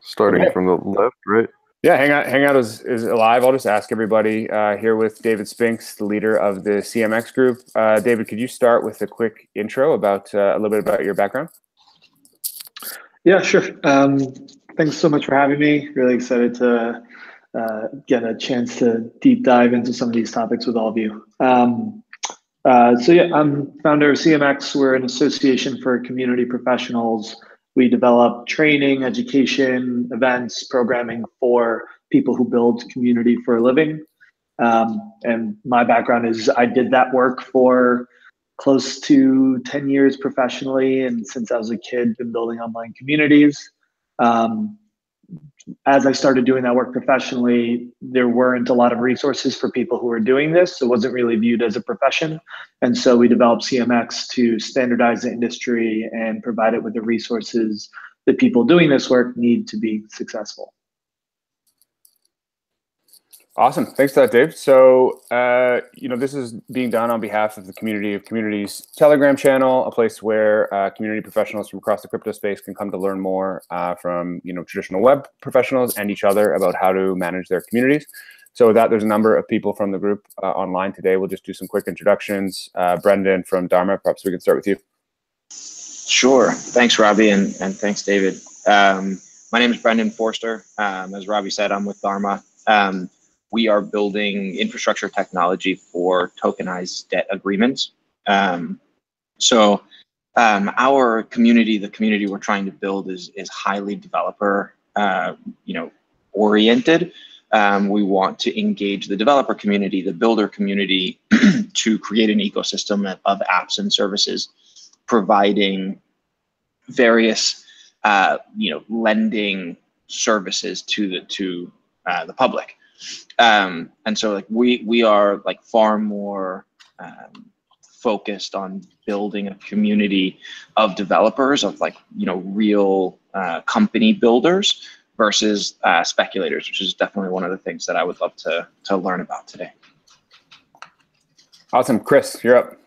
Starting from the left, right? Yeah, Hangout is alive. I'll just ask everybody here with David Spinks, the leader of the CMX group. David, could you start with a quick intro about a little bit about your background? Yeah, sure. Thanks so much for having me. Really excited to get a chance to deep dive into some of these topics with all of you. So yeah, I'm founder of CMX. We're an association for community professionals. We develop training, education, events, programming for people who build community for a living. And my background is I did that work for close to 10 years professionally. And since I was a kid, been building online communities. As I started doing that work professionally, there weren't a lot of resources for people who were doing this. So it wasn't really viewed as a profession. And so we developed CMX to standardize the industry and provide it with the resources that people doing this work need to be successful. Awesome. Thanks for that, Dave. So, this is being done on behalf of the Community of Communities Telegram channel, a place where community professionals from across the crypto space can come to learn more from, traditional web professionals and each other about how to manage their communities. So with that, there's a number of people from the group online today. We'll just do some quick introductions. Brendan from Dharma, perhaps we can start with you. Sure. Thanks, Robbie, and thanks, David. My name is Brendan Forster. As Robbie said, I'm with Dharma. We are building infrastructure technology for tokenized debt agreements. Our community, the community we're trying to build is highly developer, oriented. We want to engage the developer community, the builder community to create an ecosystem of apps and services, providing various, lending services to the public. And so we are far more focused on building a community of developers, of real company builders versus speculators, which is definitely one of the things that I would love to learn about today. Awesome. Chris, you're up.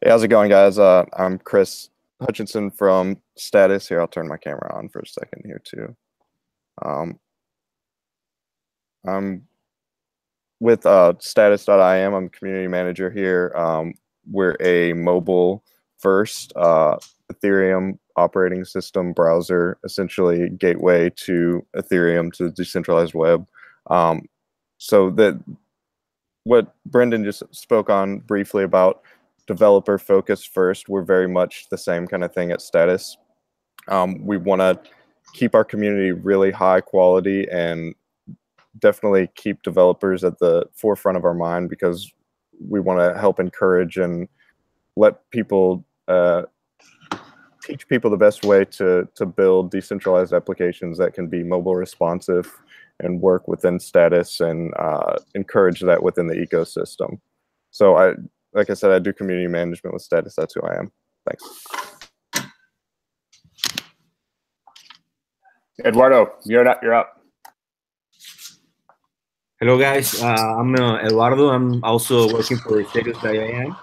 Hey, how's it going, guys? I'm Chris Hutchinson from Status. Here, I'll turn my camera on for a second here too. I'm with Status.im. I'm a community manager here. We're a mobile first Ethereum operating system browser, essentially gateway to Ethereum, to the decentralized web. So that what Brendan just spoke on briefly about developer focus first, we're very much the same kind of thing at Status. We want to keep our community really high quality and definitely keep developers at the forefront of our mind, because we want to help encourage and let people teach people the best way to build decentralized applications that can be mobile responsive and work within Status, and encourage that within the ecosystem. So like I said, I do community management with Status. That's who I am. Thanks. Eduardo, you're up. Hello, guys. I'm Eduardo. I'm also working for Status.im.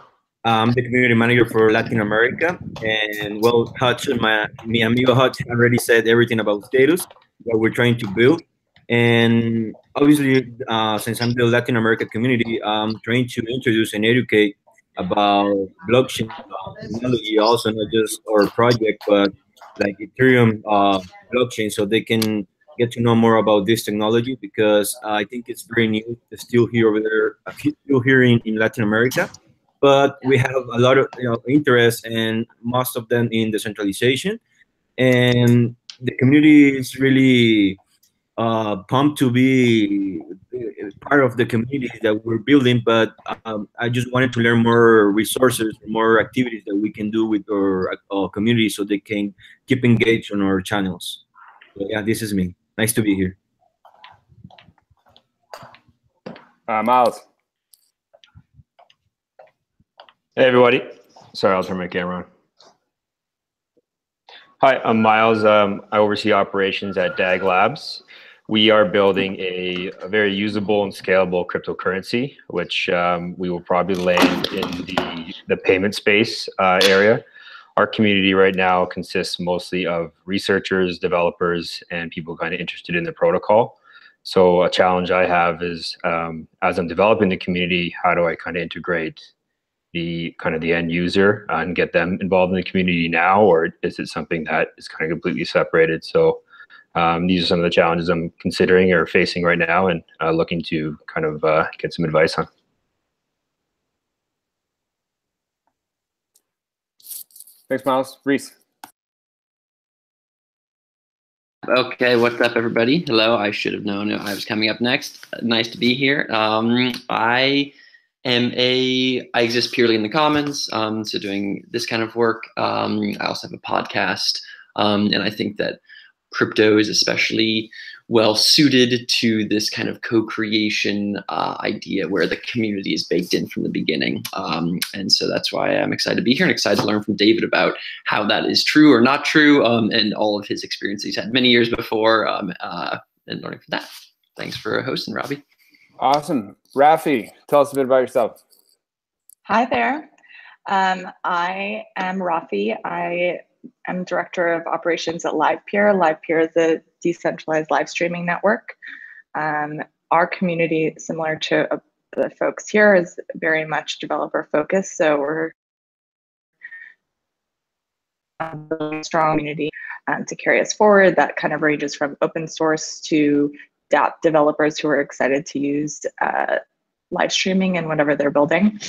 I'm the community manager for Latin America. And well, Hutch, mi amigo Hutch already said everything about Status, what we're trying to build. And obviously, since I'm the Latin America community, I'm trying to introduce and educate about blockchain technology, also not just our project, but like Ethereum blockchain, so they can get to know more about this technology, because I think it's very new. It's still here over there, still here in Latin America, but we have a lot of interest, and most of them in decentralization, and the community is really pumped to be part of the community that we're building. But I just wanted to learn more resources, more activities that we can do with our community, so they can keep engaged on our channels. So yeah, this is me. Nice to be here. Miles. Hey, everybody. Sorry, I'll turn my camera on. Hi, I'm Miles. I oversee operations at DAG Labs. We are building a very usable and scalable cryptocurrency, which we will probably land in the payment space area. our community right now consists mostly of researchers, developers, and people kind of interested in the protocol. So a challenge I have is, as I'm developing the community, how do I kind of integrate the end user and get them involved in the community now, or is it something that is kind of completely separated? So these are some of the challenges I'm considering or facing right now, and looking to kind of get some advice on. Thanks, Miles. Reese. Okay, what's up, everybody? Hello. I should have known I was coming up next. Nice to be here. I exist purely in the commons, so doing this kind of work. I also have a podcast, and I think that crypto is especially well suited to this kind of co-creation idea where the community is baked in from the beginning. And so that's why I'm excited to be here and excited to learn from David about how that is true or not true, and all of his experiences he's had many years before, and learning from that. Thanks for hosting, Robbie. Awesome. Raffi, tell us a bit about yourself. Hi there. I am Rafi. I am Director of Operations at LivePeer. LivePeer is a decentralized live streaming network. Our community, similar to the folks here, is very much developer focused. So we're a strong community to carry us forward. That kind of ranges from open source to dApp developers who are excited to use live streaming and whatever they're building.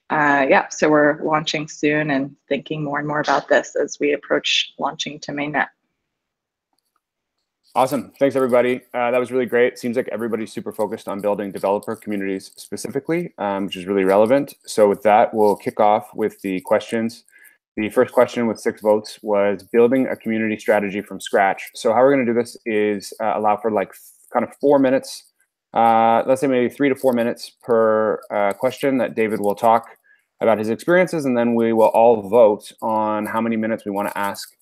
Yeah, so we're launching soon and thinking more and more about this as we approach launching to mainnet. Awesome. Thanks, everybody. That was really great. Seems like everybody's super focused on building developer communities specifically, which is really relevant. So with that, we'll kick off with the questions. The first question with 6 votes was building a community strategy from scratch. So how we're going to do this is allow for like kind of 4 minutes, let's say maybe 3 to 4 minutes per question that David will talk about his experiences, and then we will all vote on how many minutes we want to ask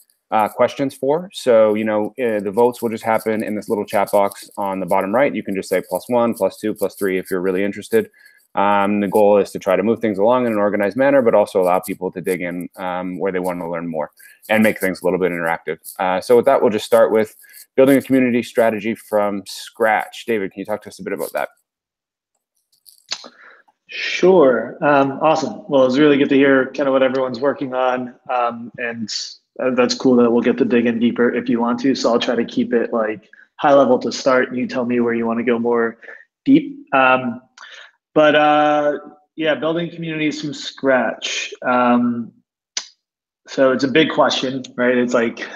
questions for. So, you know, the votes will just happen in this little chat box on the bottom right. You can just say +1, +2, +3 if you're really interested. The goal is to try to move things along in an organized manner, but also allow people to dig in where they want to learn more and make things a little bit interactive. So with that, we'll just start with building a community strategy from scratch. David, can you talk to us a bit about that? Sure. Awesome. Well, it's really good to hear kind of what everyone's working on. And that's cool that we'll get to dig in deeper if you want to. So I'll try to keep it like high level to start, and you tell me where you want to go more deep. Yeah, building communities from scratch. So it's a big question, right? It's like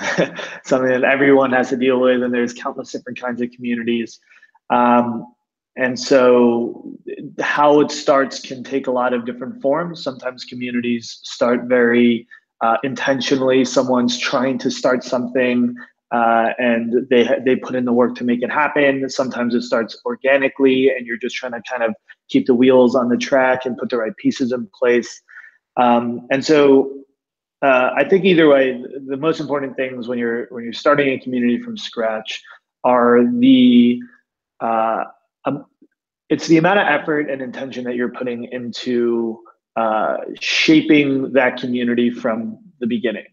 something that everyone has to deal with, and there's countless different kinds of communities. And so how it starts can take a lot of different forms. Sometimes communities start very intentionally. Someone's trying to start something and they put in the work to make it happen. Sometimes it starts organically and you're just trying to kind of keep the wheels on the track and put the right pieces in place. And so I think either way, the most important things when you're starting a community from scratch are it's the amount of effort and intention that you're putting into shaping that community from the beginning.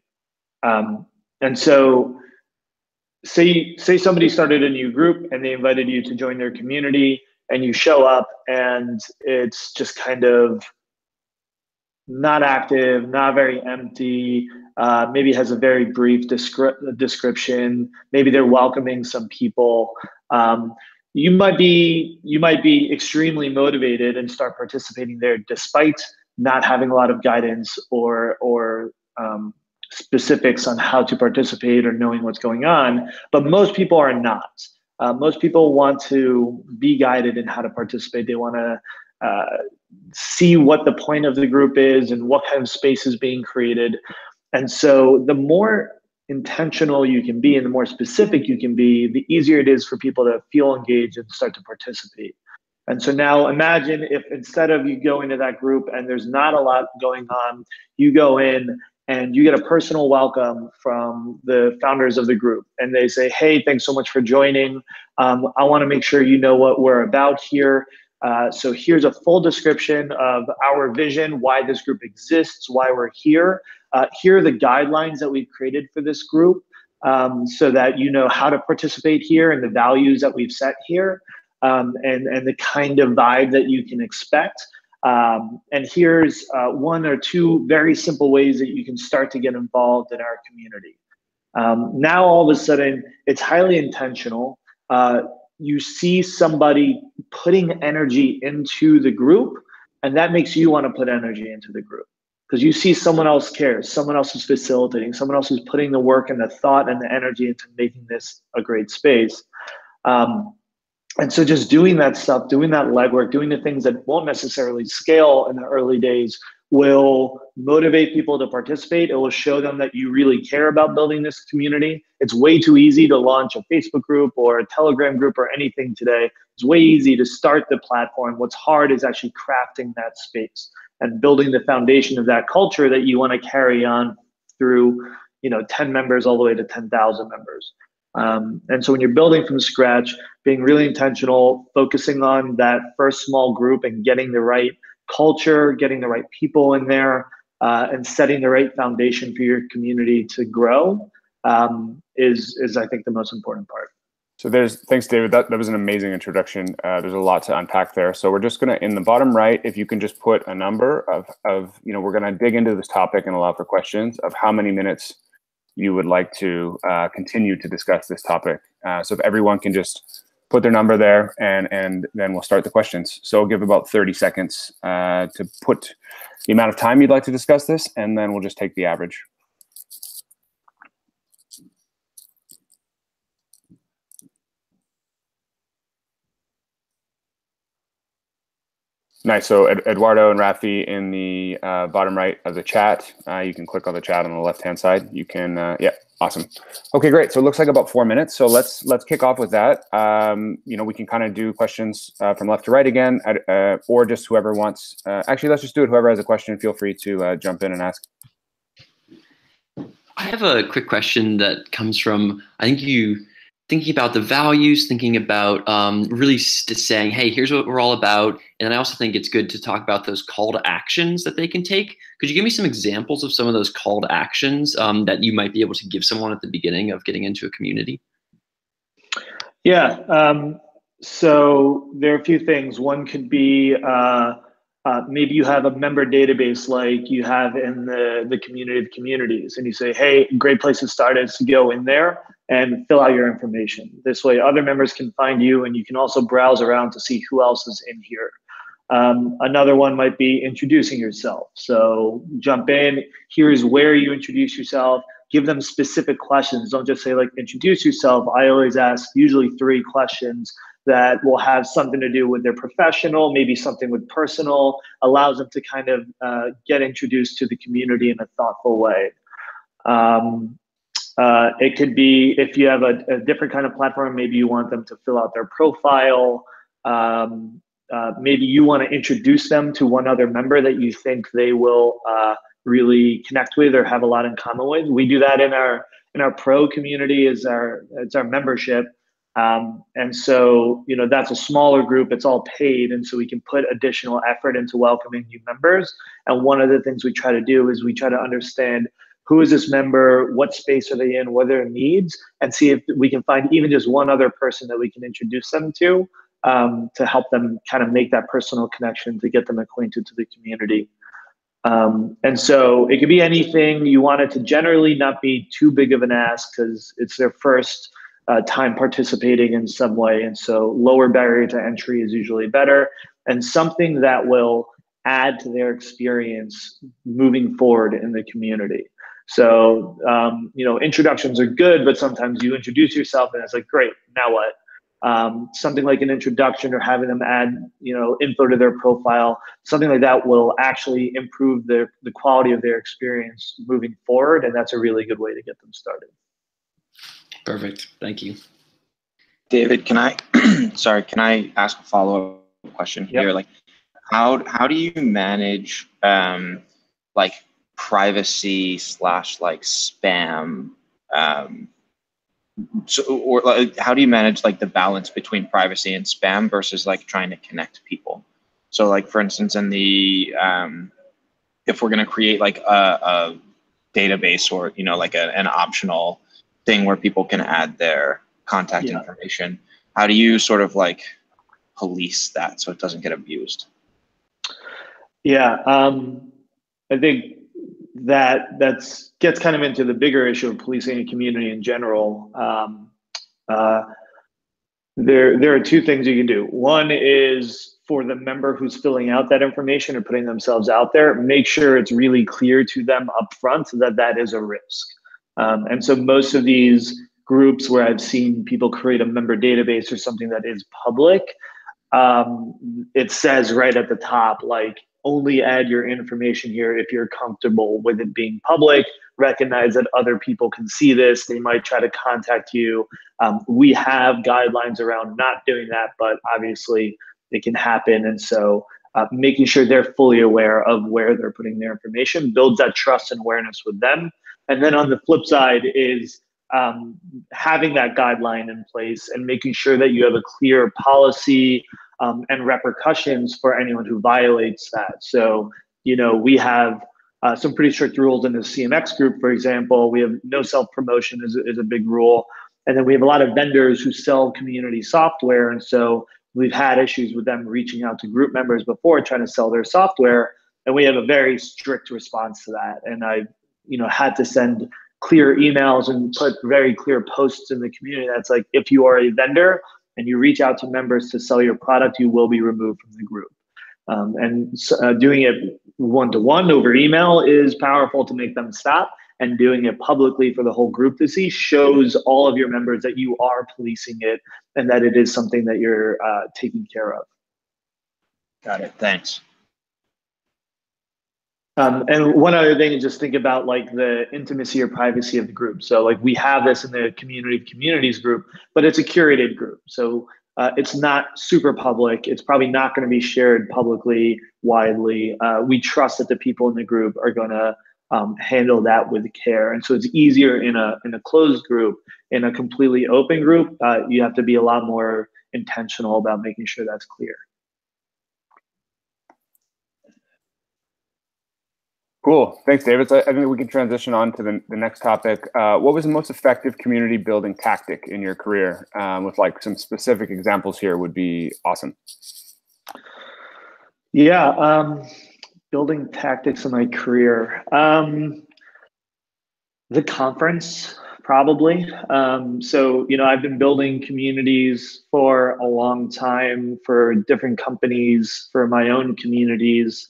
And so say somebody started a new group and they invited you to join their community, and you show up and it's just kind of not active, not very empty, maybe has a very brief description, maybe they're welcoming some people. You might be extremely motivated and start participating there despite not having a lot of guidance or specifics on how to participate or knowing what's going on. But most people are not. Most people want to be guided in how to participate. They want to see what the point of the group is and what kind of space is being created. And so the more intentional you can be and the more specific you can be, the easier it is for people to feel engaged and start to participate. And so now imagine if instead of you go into that group and there's not a lot going on, you go in and you get a personal welcome from the founders of the group. And they say, hey, thanks so much for joining. I want to make sure you know what we're about here. So here's a full description of our vision, why this group exists, why we're here. Here are the guidelines that we've created for this group, so that you know how to participate here and the values that we've set here, and the kind of vibe that you can expect. And here's one or two very simple ways that you can start to get involved in our community. Now, all of a sudden, it's highly intentional. You see somebody putting energy into the group, and that makes you want to put energy into the group because you see someone else cares, someone else is facilitating, someone else is putting the work and the thought and the energy into making this a great space. And so just doing that stuff, doing that legwork, doing the things that won't necessarily scale in the early days will motivate people to participate. It will show them that you really care about building this community. It's way too easy to launch a Facebook group or a Telegram group or anything today. It's way easy to start the platform. What's hard is actually crafting that space and building the foundation of that culture that you want to carry on through, 10 members all the way to 10,000 members. And so when you're building from scratch, being really intentional, focusing on that first small group and getting the right culture, getting the right people in there, and setting the right foundation for your community to grow is I think the most important part. So thanks, David. That was an amazing introduction. There's a lot to unpack there. So we're just gonna, in the bottom right, if you can just put a number of we're gonna dig into this topic and allow for questions of how many minutes you would like to continue to discuss this topic. So if everyone can just put their number there, and then we'll start the questions. So I'll give about 30 seconds to put the amount of time you'd like to discuss this, and then we'll just take the average. Nice. So Eduardo and Raffi in the bottom right of the chat. You can click on the chat on the left-hand side. You can, yeah, awesome. Okay, great. So it looks like about 4 minutes. So let's kick off with that. We can kind of do questions from left to right again, or just whoever wants. Actually, let's just do it. Whoever has a question, feel free to jump in and ask. I have a quick question that comes from, I think you thinking about the values, thinking about really saying, hey, here's what we're all about. And I also think it's good to talk about those call to actions that they can take. Could you give me some examples of some of those call to actions that you might be able to give someone at the beginning of getting into a community? Yeah, so there are a few things. One could be maybe you have a member database like you have in the community of communities, and you say, hey, great place to start is to go in there and fill out your information. This way other members can find you, and you can also browse around to see who else is in here. Another one might be introducing yourself. So jump in, here's where you introduce yourself, give them specific questions. Don't just say like, introduce yourself. I always ask usually 3 questions that will have something to do with their professional, maybe something with personal, allows them to kind of get introduced to the community in a thoughtful way. It could be, if you have a different kind of platform, maybe you want them to fill out their profile. Maybe you want to introduce them to one other member that you think they will really connect with or have a lot in common with. We do that in our pro community. It's our membership. And so, that's a smaller group, it's all paid. And so we can put additional effort into welcoming new members. And one of the things we try to do is we try to understand who is this member, what space are they in, what are their needs, and see if we can find even just one other person that we can introduce them to help them kind of make that personal connection to get them acquainted to the community. And so it could be anything. You want it to generally not be too big of an ask because it's their first time participating in some way. And so lower barrier to entry is usually better, and something that will add to their experience moving forward in the community. So, introductions are good, but sometimes you introduce yourself and it's like, great, now what? Something like an introduction or having them add, info to their profile, something like that will actually improve the quality of their experience moving forward. And that's a really good way to get them started. Perfect. Thank you. David, can I ask a follow-up question here? Like, how do you manage privacy / spam So, or like, how do you manage like the balance between privacy and spam versus like trying to connect people? So like, for instance, in the, if we're going to create like a database or, you know, like an optional thing where people can add their contact information, how do you sort of like police that so it doesn't get abused? Yeah, I think that's gets kind of into the bigger issue of policing a community in general. There are two things you can do. One is for the member who's filling out that information or putting themselves out there, make sure it's really clear to them up front that that is a risk. And so most of these groups where I've seen people create a member database or something that is public, it says right at the top, like, only add your information here if you're comfortable with it being public. Recognize that other people can see this. They might try to contact you. We have guidelines around not doing that, but obviously it can happen. And so making sure they're fully aware of where they're putting their information builds that trust and awareness with them. And then on the flip side is having that guideline in place and making sure that you have a clear policy and repercussions for anyone who violates that. So, you know, we have some pretty strict rules in the CMX group, for example. We have no self-promotion is a big rule. And then we have a lot of vendors who sell community software. And so we've had issues with them reaching out to group members before trying to sell their software. And we have a very strict response to that. And I've, you know, had to send clear emails and put very clear posts in the community that's like, if you are a vendor and you reach out to members to sell your product, you will be removed from the group. Doing it one-to-one over email is powerful to make them stop, and doing it publicly for the whole group to see shows all of your members that you are policing it and that it is something that you're taking care of. Got it, thanks. And one other thing is just think about like the intimacy or privacy of the group. So like we have this in the community of communities group, but it's a curated group. So it's not super public. It's probably not going to be shared publicly widely. We trust that the people in the group are going to handle that with care. And so it's easier in a closed group. In a completely open group, you have to be a lot more intentional about making sure that's clear. Cool. Thanks, David. So I think we can transition on to the next topic. What was the most effective community building tactic in your career? With like some specific examples here would be awesome. Yeah, building tactics in my career. The conference, probably. So, you know, I've been building communities for a long time for different companies, for my own communities.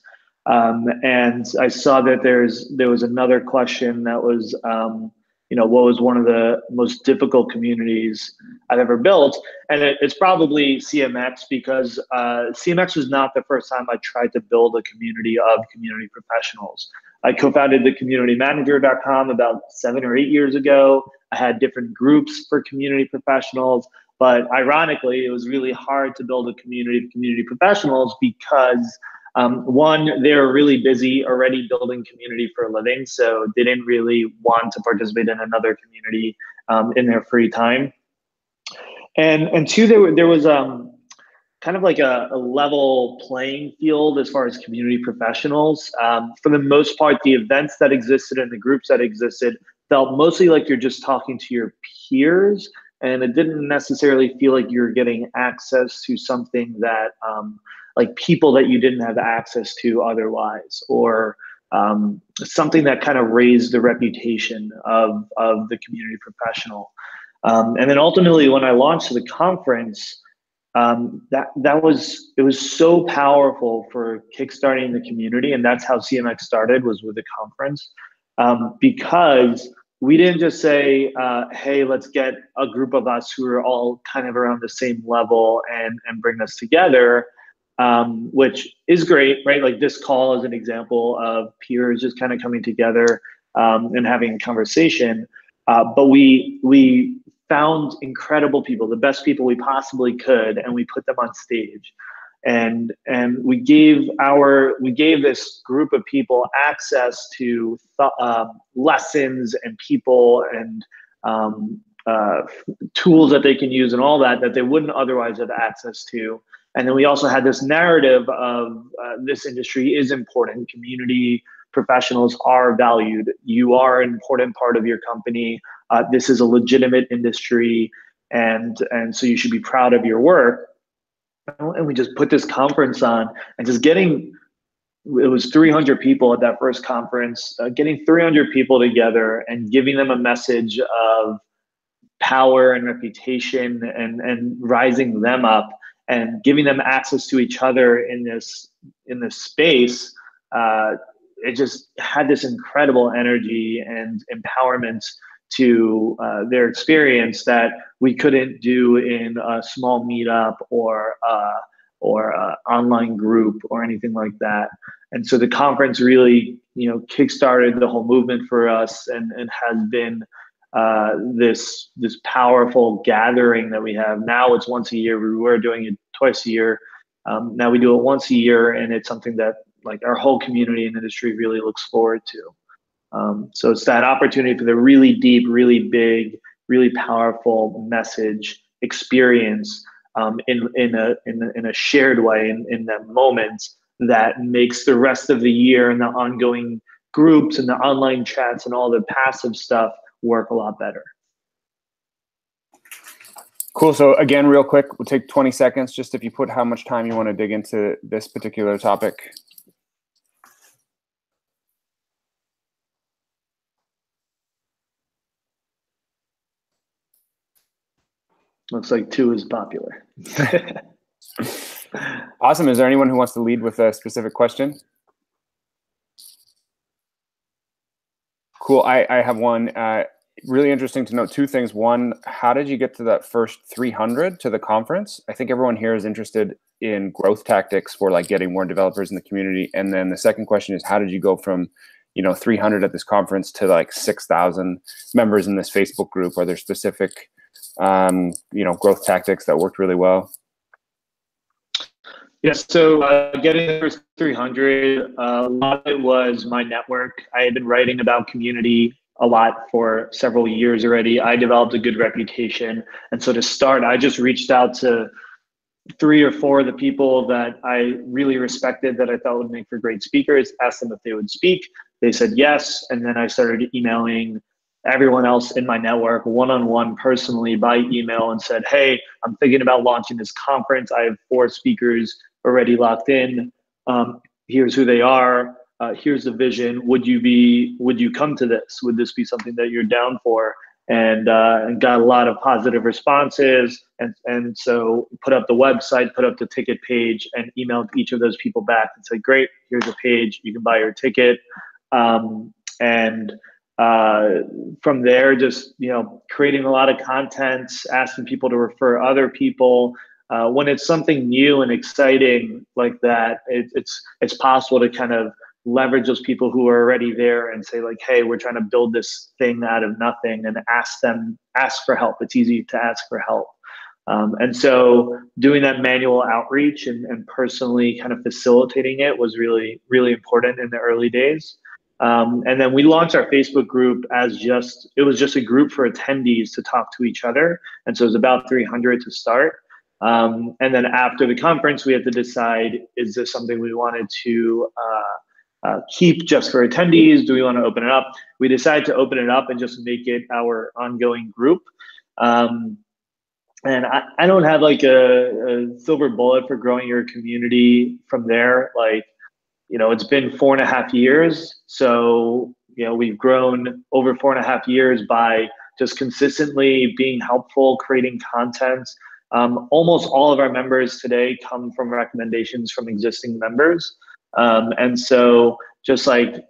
And I saw that there was another question that was, you know, what was one of the most difficult communities I've ever built? And it's probably CMX, because CMX was not the first time I tried to build a community of community professionals. I co-founded the communitymanager.com about 7 or 8 years ago. I had different groups for community professionals, but ironically, it was really hard to build a community of community professionals because one, they were really busy already building community for a living, so they didn't really want to participate in another community in their free time. And two, there was kind of like a level playing field as far as community professionals. For the most part, the events that existed and the groups that existed felt mostly like you're just talking to your peers, and it didn't necessarily feel like you're getting access to something that like people that you didn't have access to otherwise, or something that kind of raised the reputation of the community professional. And then ultimately, when I launched the conference, it was so powerful for kickstarting the community, and that's how CMX started, was with the conference, because we didn't just say, hey, let's get a group of us who are all kind of around the same level and bring us together. Which is great, right? Like this call is an example of peers just kind of coming together and having a conversation. But we found incredible people, the best people we possibly could, and we put them on stage. And we gave this group of people access to lessons and people and tools that they can use and all that they wouldn't otherwise have access to. And then we also had this narrative of this industry is important. Community professionals are valued. You are an important part of your company. This is a legitimate industry, and so you should be proud of your work. And we just put this conference on, and just getting, it was 300 people at that first conference, getting 300 people together and giving them a message of power and reputation, and rising them up and giving them access to each other in this space. It just had this incredible energy and empowerment to their experience that we couldn't do in a small meetup or online group or anything like that. And so the conference really, kickstarted the whole movement for us, and has been this powerful gathering that we have. Now it's once a year. We were doing it twice a year. Now we do it once a year, and it's something that like our whole community and industry really looks forward to. So it's that opportunity for the really deep, really big, really powerful message experience in a shared way in that moment, that makes the rest of the year and the ongoing groups and the online chats and all the passive stuff work a lot better. Cool. So again, real quick, we'll take 20 seconds, just if you put how much time you want to dig into this particular topic. Looks like 2 is popular. Awesome. Is there anyone who wants to lead with a specific question? Cool. I have one. Really interesting to note 2 things. One, how did you get to that first 300 to the conference? I think everyone here is interested in growth tactics for like getting more developers in the community. And then the second question is, how did you go from 300 at this conference to like 6,000 members in this Facebook group? Are there specific growth tactics that worked really well? Yes, so getting the first 300, a lot of it was my network. I had been writing about community a lot for several years already. I developed a good reputation. And so to start, I just reached out to 3 or 4 of the people that I really respected, that I thought would make for great speakers, asked them if they would speak. They said yes. And then I started emailing everyone else in my network one-on-one personally by email and said, hey, I'm thinking about launching this conference. I have 4 speakers already locked in. Here's who they are. Here's the vision. Would you come to this? Would this be something that you're down for? And got a lot of positive responses. And so put up the website, put up the ticket page, and emailed each of those people back and said, great, here's a page, you can buy your ticket. From there, just creating a lot of content, asking people to refer other people. When it's something new and exciting like that, it's possible to kind of leverage those people who are already there and say like, hey, we're trying to build this thing out of nothing, and ask for help. It's easy to ask for help. And so doing that manual outreach and personally kind of facilitating it was really, really important in the early days. And then we launched our Facebook group as it was just a group for attendees to talk to each other. And so it was about 300 to start. And then after the conference, we had to decide, is this something we wanted to keep just for attendees? Do we want to open it up? We decided to open it up and just make it our ongoing group. And I don't have like a silver bullet for growing your community from there. Like, it's been 4.5 years. So, we've grown over 4.5 years by just consistently being helpful, creating content. Almost all of our members today come from recommendations from existing members. And so just like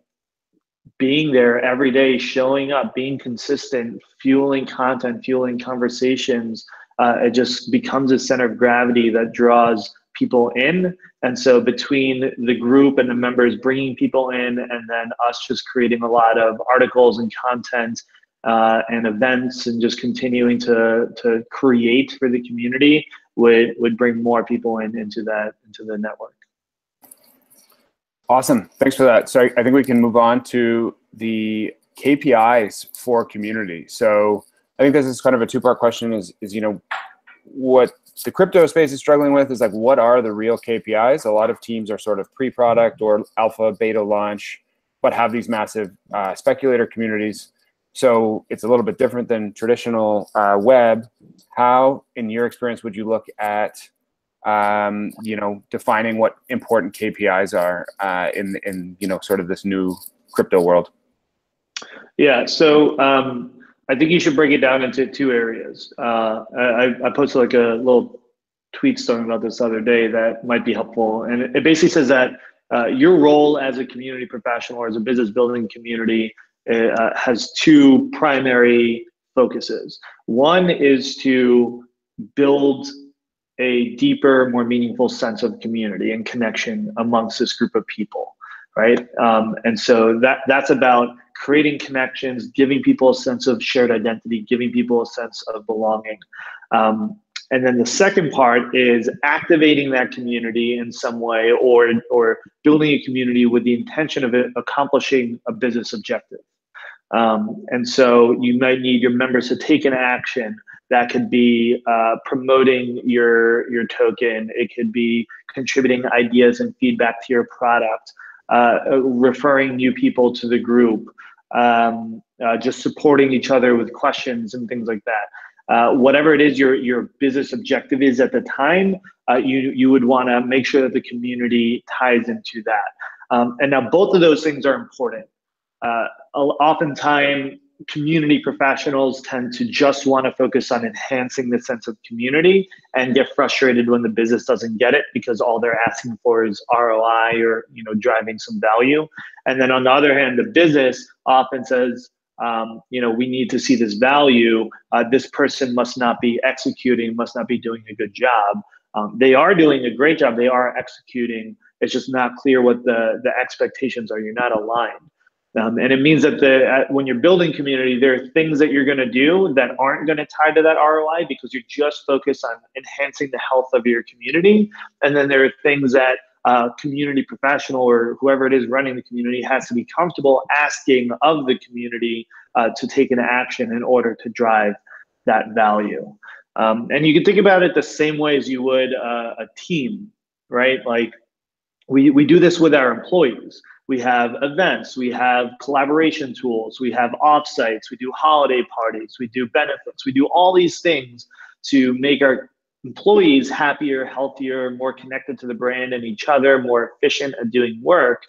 being there every day, showing up, being consistent, fueling content, fueling conversations, it just becomes a center of gravity that draws people in. And so between the group and the members bringing people in, and then us just creating a lot of articles and content and events, and just continuing to create for the community would bring more people into the network. Awesome. Thanks for that. So I think we can move on to the KPIs for community. So I think this is kind of a two-part question. Is you know, what the crypto space is struggling with is like, what are the real KPIs? A lot of teams are sort of pre-product or alpha, beta launch, but have these massive speculator communities. So it's a little bit different than traditional web. How, in your experience, would you look at you know, defining what important KPIs are in you know, sort of this new crypto world? Yeah, so I think you should break it down into two areas. I posted like a little tweet talking about this the other day that might be helpful. And it basically says that your role as a community professional or as a business building community has two primary focuses. One is to build a deeper, more meaningful sense of community and connection amongst this group of people, right? And so that's about creating connections, giving people a sense of shared identity, giving people a sense of belonging. And then the second part is activating that community in some way, or building a community with the intention of accomplishing a business objective. And so you might need your members to take an action. That could be promoting your token. It could be contributing ideas and feedback to your product, referring new people to the group, just supporting each other with questions and things like that. Whatever it is your business objective is at the time, you would want to make sure that the community ties into that. And now both of those things are important. Oftentimes, community professionals tend to just want to focus on enhancing the sense of community and get frustrated when the business doesn't get it because all they're asking for is ROI or, you know, driving some value. And then on the other hand, the business often says, you know, we need to see this value. This person must not be executing, must not be doing a good job. They are doing a great job. They are executing. It's just not clear what the expectations are. You're not aligned. And it means that when you're building community, there are things that you're going to do that aren't going to tie to that ROI because you're just focused on enhancing the health of your community. And then there are things that community professional or whoever it is running the community has to be comfortable asking of the community to take an action in order to drive that value. And you can think about it the same way as you would a team, right? Like we do this with our employees. We have events, we have collaboration tools, we have offsites, we do holiday parties, we do benefits, we do all these things to make our employees happier, healthier, more connected to the brand and each other, more efficient at doing work,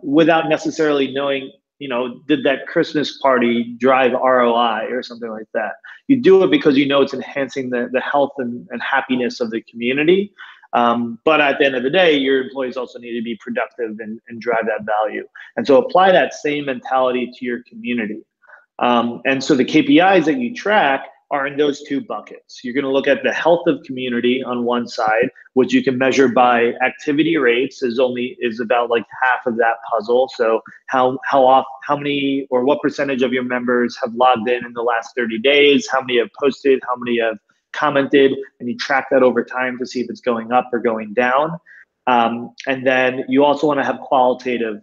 without necessarily knowing, you know, did that Christmas party drive ROI or something like that. You do it because you know it's enhancing the health and happiness of the community. But at the end of the day, your employees also need to be productive and drive that value. And so apply that same mentality to your community. And so the KPIs that you track are in those two buckets. You're going to look at the health of community on one side, which you can measure by activity rates is about like half of that puzzle. So how many or what percentage of your members have logged in the last 30 days? How many have posted? How many have commented? And you track that over time to see if it's going up or going down. And then you also want to have qualitative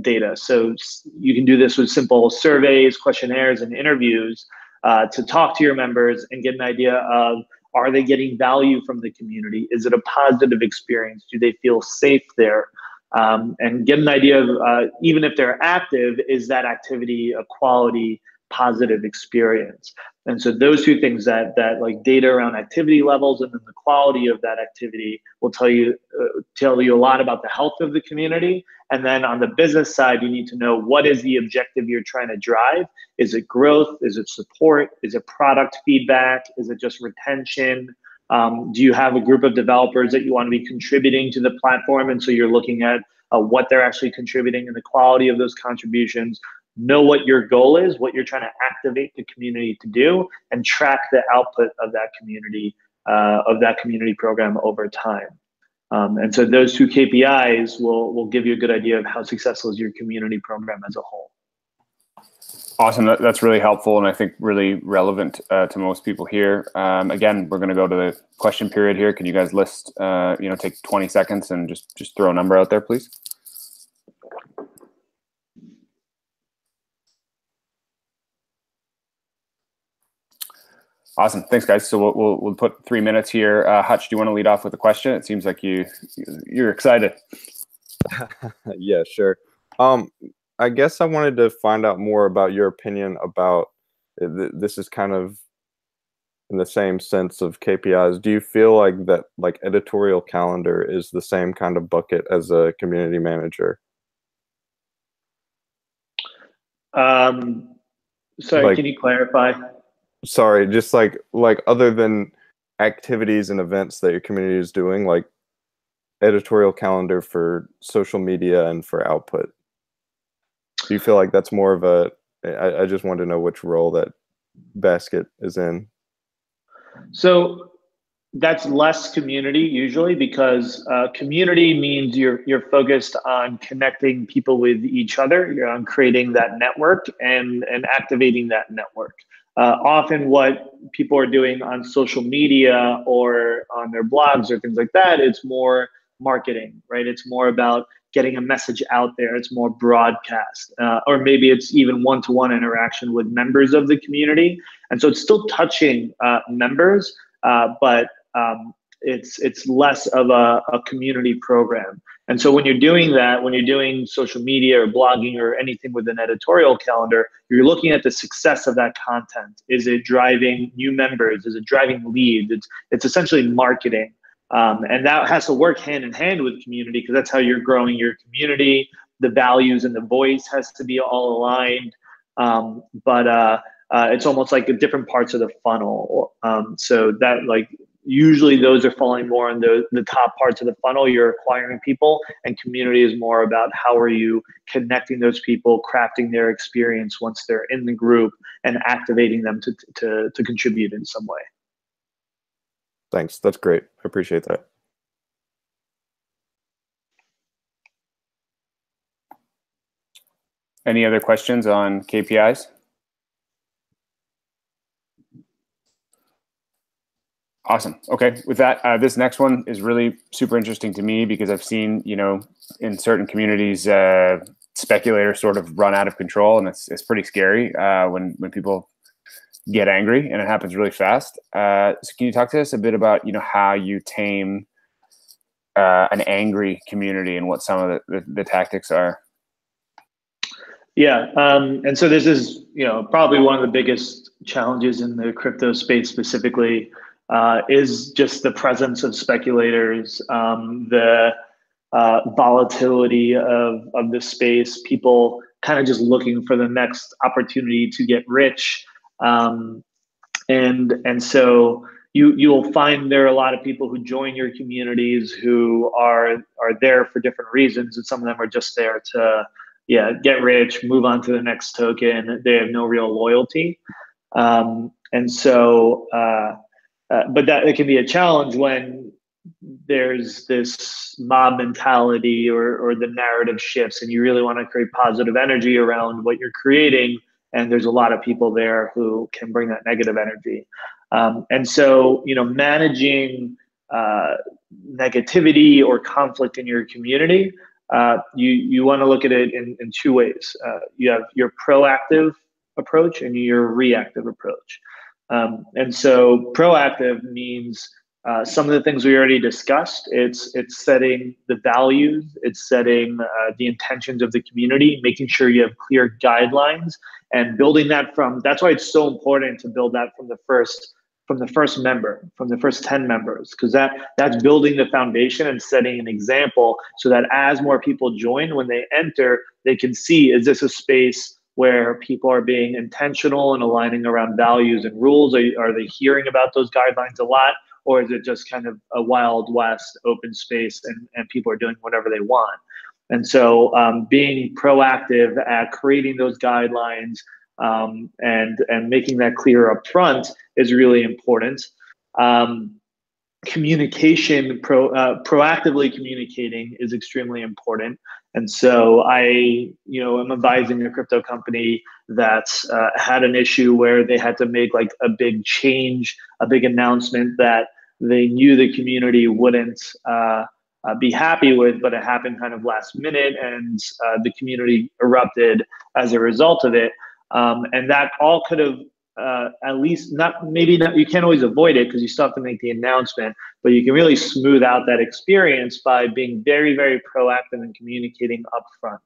data. So you can do this with simple surveys, questionnaires, and interviews to talk to your members and get an idea of, are they getting value from the community? Is it a positive experience? Do they feel safe there? And get an idea of, even if they're active, is that activity a quality, positive experience? And so those two things, that like data around activity levels and then the quality of that activity, will tell you a lot about the health of the community. And then on the business side, you need to know, what is the objective you're trying to drive? Is it growth? Is it support? Is it product feedback? Is it just retention? Do you have a group of developers that you want to be contributing to the platform? And so you're looking at what they're actually contributing and the quality of those contributions. Know what your goal is, what you're trying to activate the community to do, and track the output of that community program over time. And so those two KPIs will give you a good idea of how successful is your community program as a whole. Awesome. That's really helpful, and I think really relevant to most people here. Again, we're going to go to the question period here. Can you guys list, take 20 seconds and just throw a number out there, please? Awesome. Thanks, guys. So we'll put 3 minutes here. Hutch, do you want to lead off with a question? It seems like you're excited. Yeah, sure. I guess I wanted to find out more about your opinion about this is kind of in the same sense of KPIs. Do you feel like that editorial calendar is the same kind of bucket as a community manager? Sorry, can you clarify? Sorry, just like other than activities and events that your community is doing, like editorial calendar for social media and for output. Do you feel like that's more of a, I just want to know which role that basket is in. So that's less community usually, because community means you're focused on connecting people with each other. You're on creating that network and activating that network. Often what people are doing on social media or on their blogs or things like that, it's more marketing, right? It's more about getting a message out there. It's more broadcast, or maybe it's even one-to-one interaction with members of the community. And so it's still touching members, but it's less of a community program. And so when you're doing that, when you're doing social media or blogging or anything with an editorial calendar, you're looking at the success of that content. Is it driving new members? Is it driving leads? It's essentially marketing. And that has to work hand in hand with community, because that's how you're growing your community. The values and the voice has to be all aligned. But it's almost like different parts of the funnel. So that usually those are falling more on the top parts of the funnel. You're acquiring people, and community is more about how are you connecting those people, crafting their experience once they're in the group, and activating them to contribute in some way. Thanks. That's great. I appreciate that. Any other questions on KPIs? Awesome. Okay. With that, this next one is really super interesting to me, because I've seen, in certain communities, speculators sort of run out of control, and it's pretty scary when people get angry, and it happens really fast. So can you talk to us a bit about, how you tame an angry community and what some of the tactics are? Yeah, and so this is, probably one of the biggest challenges in the crypto space specifically, is just the presence of speculators, the volatility of the space, people kind of just looking for the next opportunity to get rich. And so you'll find there are a lot of people who join your communities who are there for different reasons, and some of them are just there to get rich, move on to the next token. They have no real loyalty, and so but that it can be a challenge when there's this mob mentality or the narrative shifts, and you really want to create positive energy around what you're creating. And there's a lot of people there who can bring that negative energy. And so, managing negativity or conflict in your community, you want to look at it in two ways. You have your proactive approach and your reactive approach. And so proactive means some of the things we already discussed. It's setting the values, it's setting the intentions of the community, making sure you have clear guidelines, and building that from. That's why it's so important to build that from the first member, from the first 10 members, because that's building the foundation and setting an example, so that as more people join, when they enter, they can see, is this a space where people are being intentional and aligning around values and rules? Are they hearing about those guidelines a lot? Or is it just kind of a Wild West open space and people are doing whatever they want? And so being proactive at creating those guidelines and making that clear up front is really important. Communication, proactively communicating is extremely important. And so I, am advising a crypto company that had an issue where they had to make like a big change, a big announcement that they knew the community wouldn't be happy with, but it happened kind of last minute, and the community erupted as a result of it. And that all could have at least maybe not, you can't always avoid it because you still have to make the announcement, but you can really smooth out that experience by being very, very proactive and communicating upfront.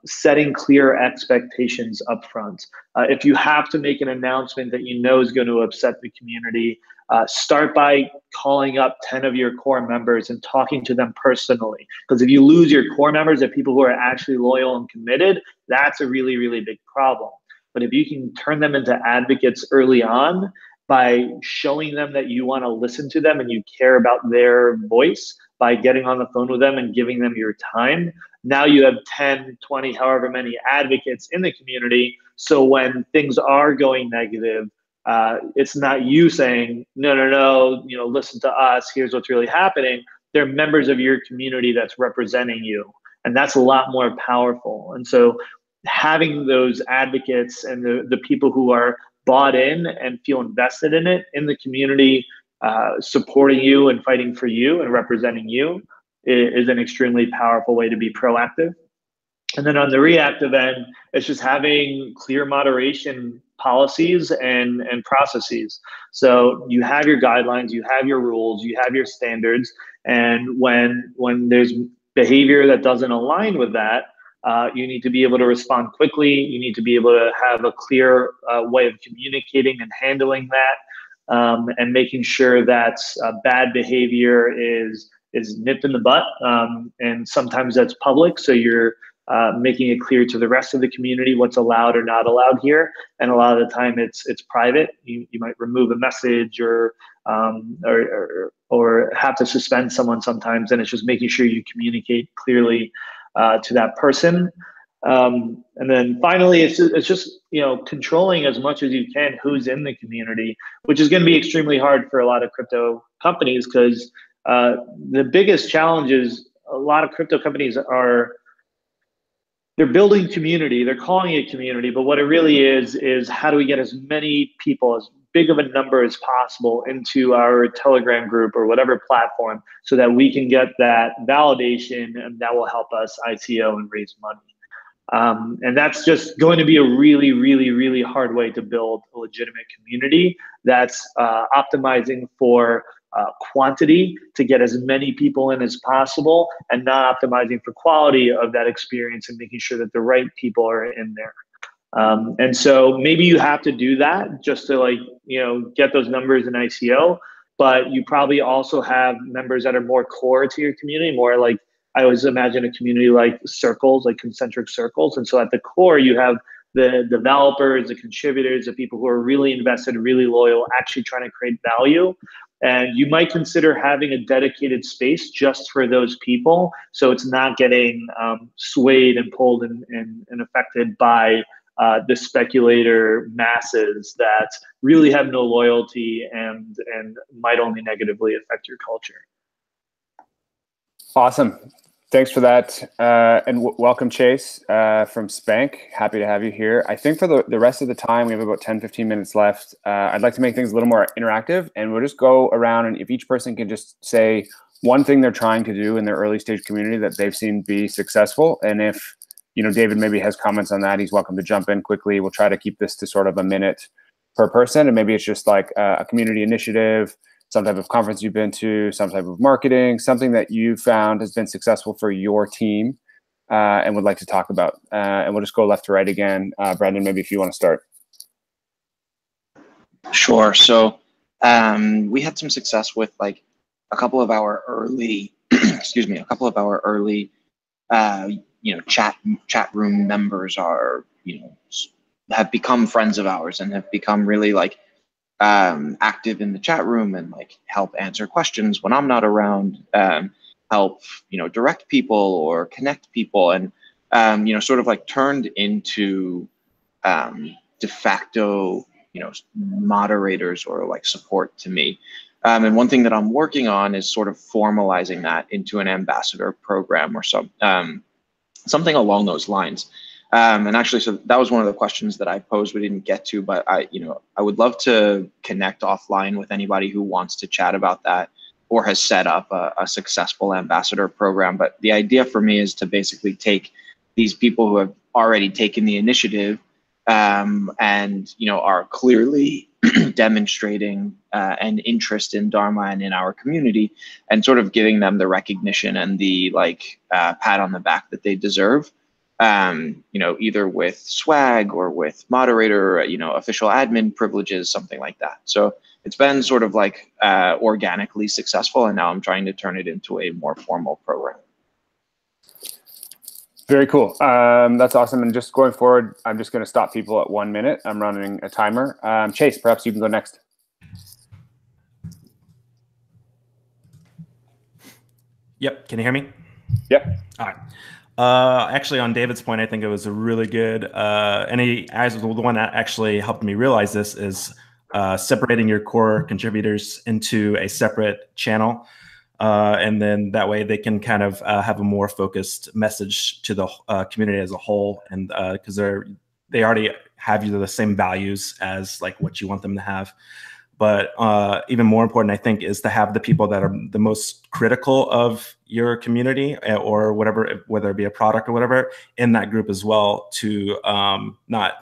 Setting clear expectations upfront. If you have to make an announcement that you know is going to upset the community, start by calling up 10 of your core members and talking to them personally. Because if you lose your core members, the people who are actually loyal and committed, that's a really, really big problem. But if you can turn them into advocates early on by showing them that you want to listen to them and you care about their voice, by getting on the phone with them and giving them your time, now you have 10, 20, however many advocates in the community. So when things are going negative, it's not you saying, no, listen to us, here's what's really happening. They're members of your community that's representing you. And that's a lot more powerful. And so having those advocates and the people who are bought in and feel invested in it, in the community, supporting you and fighting for you and representing you is an extremely powerful way to be proactive. And then on the reactive end, it's just having clear moderation policies and processes. So you have your guidelines, you have your rules, you have your standards. And when there's behavior that doesn't align with that, you need to be able to respond quickly. You need to be able to have a clear way of communicating and handling that, and making sure that bad behavior is nipped in the butt. And sometimes that's public, so you're making it clear to the rest of the community what's allowed or not allowed here. And a lot of the time it's private. You might remove a message or have to suspend someone sometimes, and it's just making sure you communicate clearly to that person. And then finally, it's just controlling as much as you can who's in the community, which is going to be extremely hard for a lot of crypto companies, because the biggest challenge is a lot of crypto companies they're building community, they're calling it community, but what it really is how do we get as many people, as big of a number as possible, into our Telegram group or whatever platform, so that we can get that validation and that will help us ICO and raise money. And that's just going to be a really, really, really hard way to build a legitimate community that's optimizing for quantity to get as many people in as possible, and not optimizing for quality of that experience and making sure that the right people are in there. And so maybe you have to do that just to get those numbers in ICO, but you probably also have members that are more core to your community, more like, I always imagine a community like circles, like concentric circles. And so at the core, you have the developers, the contributors, the people who are really invested, really loyal, actually trying to create value. And you might consider having a dedicated space just for those people, so it's not getting swayed and pulled and affected by the speculator masses that really have no loyalty and might only negatively affect your culture. Awesome. Thanks for that. And welcome, Chase, from Spank. Happy to have you here. I think for the rest of the time, we have about 10, 15 minutes left. I'd like to make things a little more interactive, and we'll just go around, and if each person can just say one thing they're trying to do in their early stage community that they've seen be successful. And if David maybe has comments on that, he's welcome to jump in quickly. We'll try to keep this to sort of a minute per person, and maybe it's just like a community initiative, some type of conference you've been to, some type of marketing, something that you found has been successful for your team and would like to talk about. And we'll just go left to right again. Brandon, maybe if you want to start. Sure. So we had some success with like a couple of our early, excuse me, a couple of our early, chat room members are, have become friends of ours and have become really like active in the chat room and like help answer questions when I'm not around, help, direct people or connect people, and, sort of like turned into de facto, moderators or like support to me. And one thing that I'm working on is sort of formalizing that into an ambassador program or something along those lines. And actually, so that was one of the questions that I posed we didn't get to, but I would love to connect offline with anybody who wants to chat about that or has set up a successful ambassador program. But the idea for me is to basically take these people who have already taken the initiative and are clearly demonstrating an interest in Dharma and in our community, and sort of giving them the recognition and the pat on the back that they deserve. Either with swag or with moderator, official admin privileges, something like that. So it's been sort of organically successful, and now I'm trying to turn it into a more formal program. Very cool. That's awesome. And just going forward, I'm just going to stop people at 1 minute. I'm running a timer. Chase, perhaps you can go next. Yep. Can you hear me? Yep. All right. Actually, on David's point, I think it was a really good, and the one that actually helped me realize this is separating your core contributors into a separate channel. And then that way they can kind of have a more focused message to the community as a whole. And because they already have the same values as what you want them to have. But even more important, I think, is to have the people that are the most critical of your community or whatever, whether it be a product or whatever, in that group as well, to not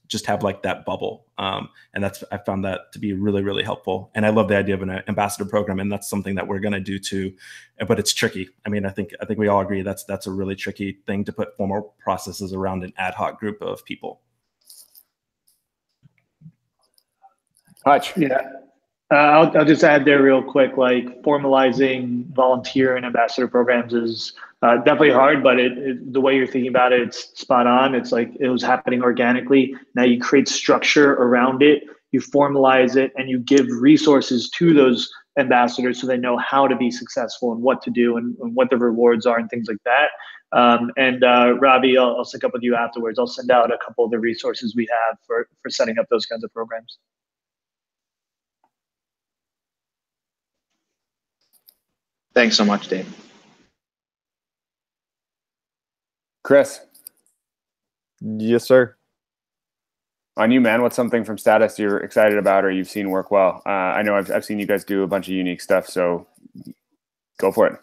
just have that bubble. And I found that to be really, really helpful. And I love the idea of an ambassador program, and that's something that we're going to do too. But it's tricky. I mean, I think we all agree that's a really tricky thing to put formal processes around an ad hoc group of people. Hutch. Yeah, I'll just add there real quick, formalizing volunteer and ambassador programs is definitely hard, but the way you're thinking about it, it's spot on. It's it was happening organically. Now you create structure around it, you formalize it, and you give resources to those ambassadors so they know how to be successful and what to do and what the rewards are and things like that. Ravi, I'll sync up with you afterwards. I'll send out a couple of the resources we have for setting up those kinds of programs. Thanks so much, Dave. Chris. Yes, sir. On you, man. What's something from Status you're excited about or you've seen work well? I know I've seen you guys do a bunch of unique stuff, so go for it.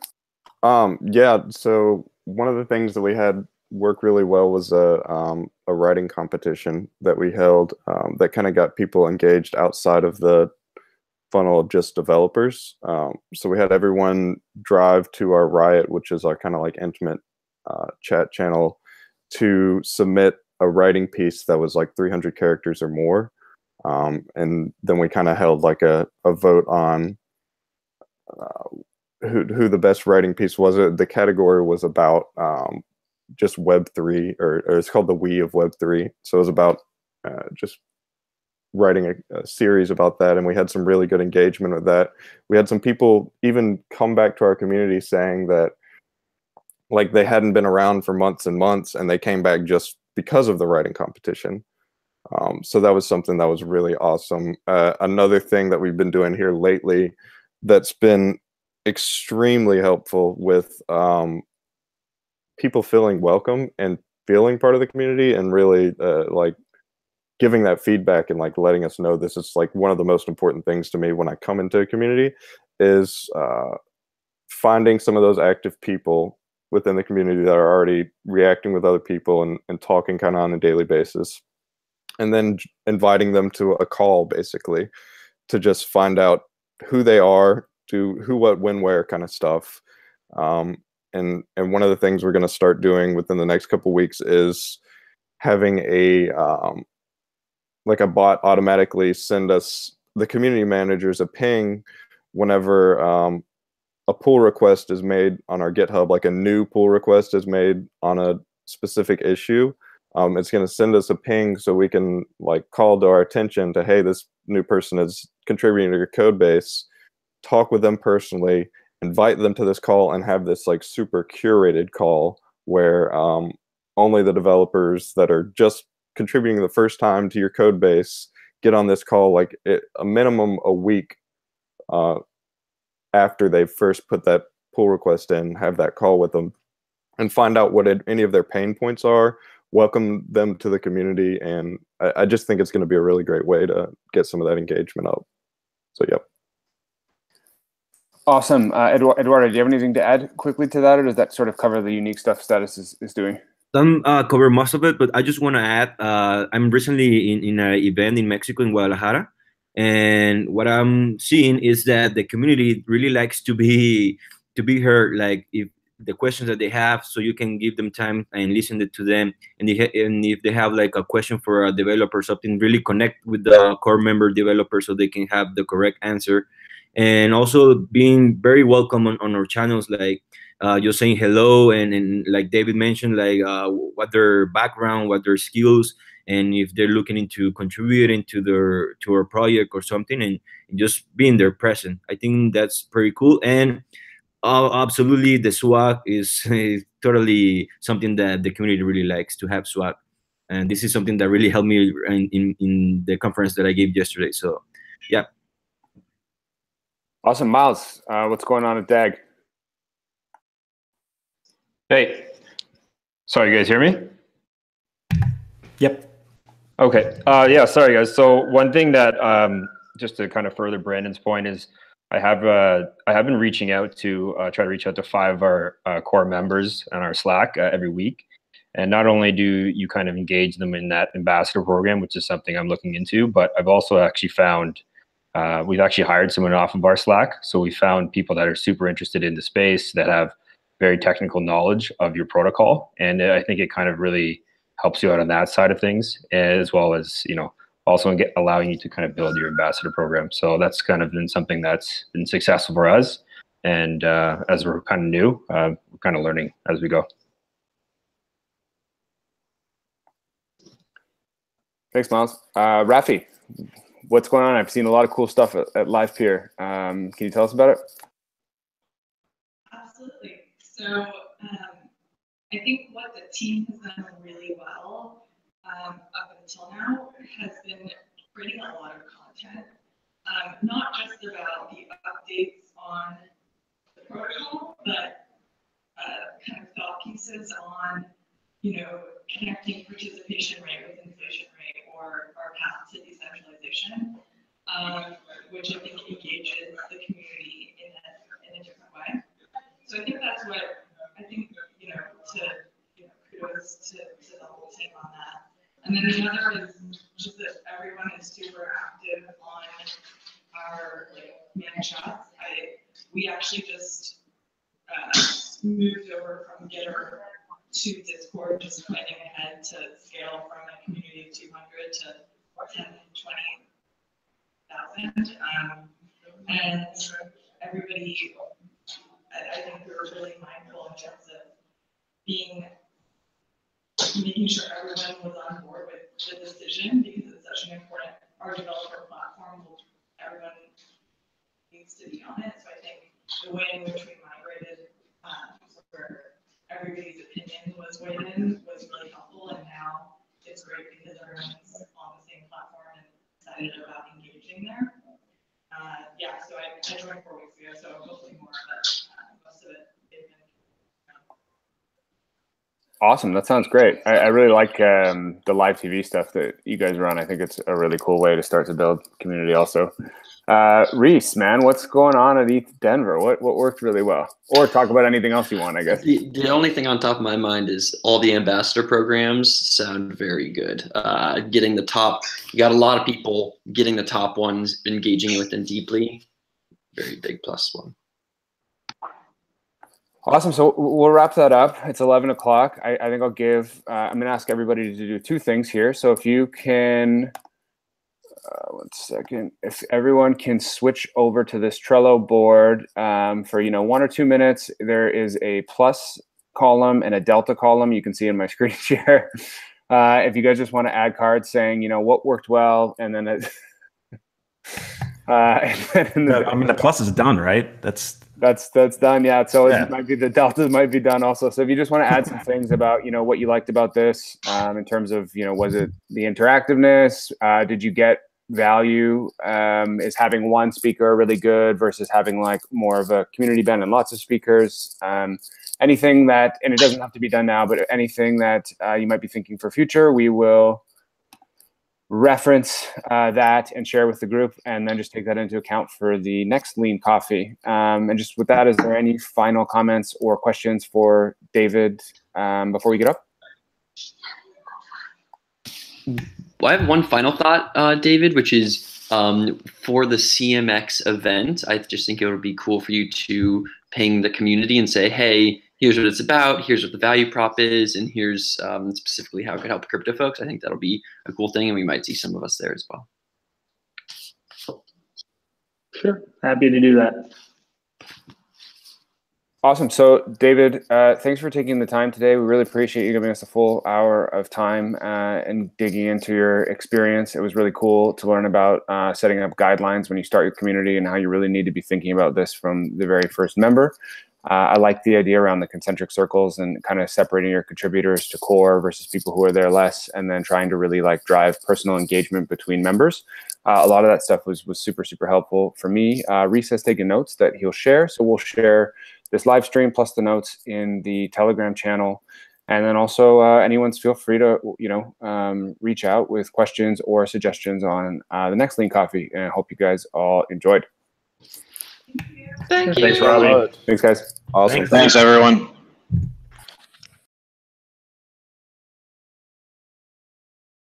Yeah. So one of the things that we had work really well was a writing competition that we held that kind of got people engaged outside of the funnel of just developers. So we had everyone drive to our Riot, which is our kind of intimate chat channel, to submit a writing piece that was 300 characters or more. And then we kind of held a vote on who the best writing piece was. The category was about just Web3, or it's called the We of Web3. So it was about just writing a series about that, and we had some really good engagement with that. We had some people even come back to our community saying that they hadn't been around for months and months, and they came back just because of the writing competition. So that was something that was really awesome. Another thing that we've been doing here lately that's been extremely helpful with people feeling welcome and feeling part of the community, and really giving that feedback and letting us know this is one of the most important things to me when I come into a community, is finding some of those active people within the community that are already reacting with other people and talking kind of on a daily basis, and then inviting them to a call, basically, to just find out who they are, do who, what, when, where kind of stuff. And one of the things we're going to start doing within the next couple weeks is having a bot automatically send us, the community managers, a ping whenever a pull request is made on our GitHub, a new pull request is made on a specific issue. It's going to send us a ping so we can call to our attention to, hey, this new person is contributing to your code base, talk with them personally, invite them to this call, and have this super curated call where only the developers that are just contributing the first time to your code base get on this call, a minimum a week after they first put that pull request in, have that call with them and find out what any of their pain points are, welcome them to the community. And I just think it's going to be a really great way to get some of that engagement up. So, yep. Awesome. Eduardo, do you have anything to add quickly to that, or does that sort of cover the unique stuff Status is doing? Tom covered most of it, but I just want to add, I'm recently in an event in Mexico, in Guadalajara, and what I'm seeing is that the community really likes to be heard. Like, if the questions that they have, so you can give them time and listen to them, and if they have like a question for a developer, something, really connect with the core member developer so they can have the correct answer, and also being very welcome on our channels, like just saying hello, and like David mentioned, like what their background, what their skills, and if they're looking into contributing to our project or something, and just being there present. I think that's pretty cool. And absolutely, the swag is totally something that the community really likes to have swag, and this is something that really helped me in the conference that I gave yesterday. So yeah. Awesome. Miles, what's going on at DAG? Hey, sorry, you guys hear me? Yep. Okay. Yeah, sorry guys. So one thing that just to kind of further Brandon's point is I have been reaching out to try to reach out to 5 of our core members on our Slack every week. And not only do you kind of engage them in that ambassador program, which is something I'm looking into, but I've also actually found we've actually hired someone off of our Slack. So we found people that are super interested in the space, that have very technical knowledge of your protocol. And I think it kind of really helps you out on that side of things, as well as, also allowing you to kind of build your ambassador program. So that's kind of been something that's been successful for us. And as we're kind of new, we're kind of learning as we go. Thanks, Miles. Raffi, what's going on? I've seen a lot of cool stuff at Live Peer. Can you tell us about it? Absolutely. So I think what the team has done really well up until now has been creating a lot of content, not just about the updates on the protocol, but kind of thought pieces on, connecting participation rate with inflation rate, or our path to decentralization, which I think engages the community in a different way. So I think that's what kudos to the whole team on that. And then the other is just that everyone is super active on our man shots. We actually just moved over from Gitter to Discord, just planning ahead to scale from a community of 200 to 10, 20,000. And everybody, I think we were really mindful in terms of making sure everyone was on board with the decision, because it's such an important, our developer platform, everyone needs to be on it. So I think the way in which we migrated, where everybody's opinion was weighed in, was really helpful. And now it's great because everyone's on the same platform and excited about engaging there. So I joined 4 weeks ago, so hopefully more, but most of it they've been. Awesome. That sounds great. I really like the live TV stuff that you guys run. I think it's a really cool way to start to build community also. Reese, man, what's going on at ETH Denver? What worked really well? Or talk about anything else you want, I guess. The only thing on top of my mind is all the ambassador programs sound very good. Getting the top, you got a lot of people getting the top ones, engaging with them deeply. Very big plus one. Awesome. So we'll wrap that up. It's 11 o'clock. I think I'll give, I'm going to ask everybody to do 2 things here. So if you can, 1 second, if everyone can switch over to this Trello board for, 1 or 2 minutes, there is a plus column and a delta column you can see in my screen share. If you guys just want to add cards saying, what worked well, and then it, the plus is done, right? That's done. Yeah. So it might be the deltas might be done also. So if you just want to add some things about, what you liked about this in terms of, was it the interactiveness? Did you get value? Is having one speaker really good versus having like more of a community band and lots of speakers? Anything that, and it doesn't have to be done now, but anything that you might be thinking for future, we will reference that and share with the group, and then just take that into account for the next Lean Coffee. And just with that, is there any final comments or questions for David before we get up? Well, I have one final thought, David, which is for the CMX event, I just think it would be cool for you to ping the community and say, hey, here's what it's about, here's what the value prop is, and here's specifically how it could help crypto folks. I think that'll be a cool thing, and we might see some of us there as well. Sure, happy to do that. Awesome. So, David, thanks for taking the time today. We really appreciate you giving us a full hour of time and digging into your experience. It was really cool to learn about setting up guidelines when you start your community and how you really need to be thinking about this from the very first member. I like the idea around the concentric circles and kind of separating your contributors to core versus people who are there less, and then trying to really like drive personal engagement between members. A lot of that stuff was super, super helpful for me. Reese has taken notes that he'll share, so we'll share this live stream plus the notes in the Telegram channel. And then also anyone's feel free to, reach out with questions or suggestions on the next Lean Coffee. And I hope you guys all enjoyed. Thank you. Thanks, Robbie. Thanks, guys. Awesome. Thanks everyone.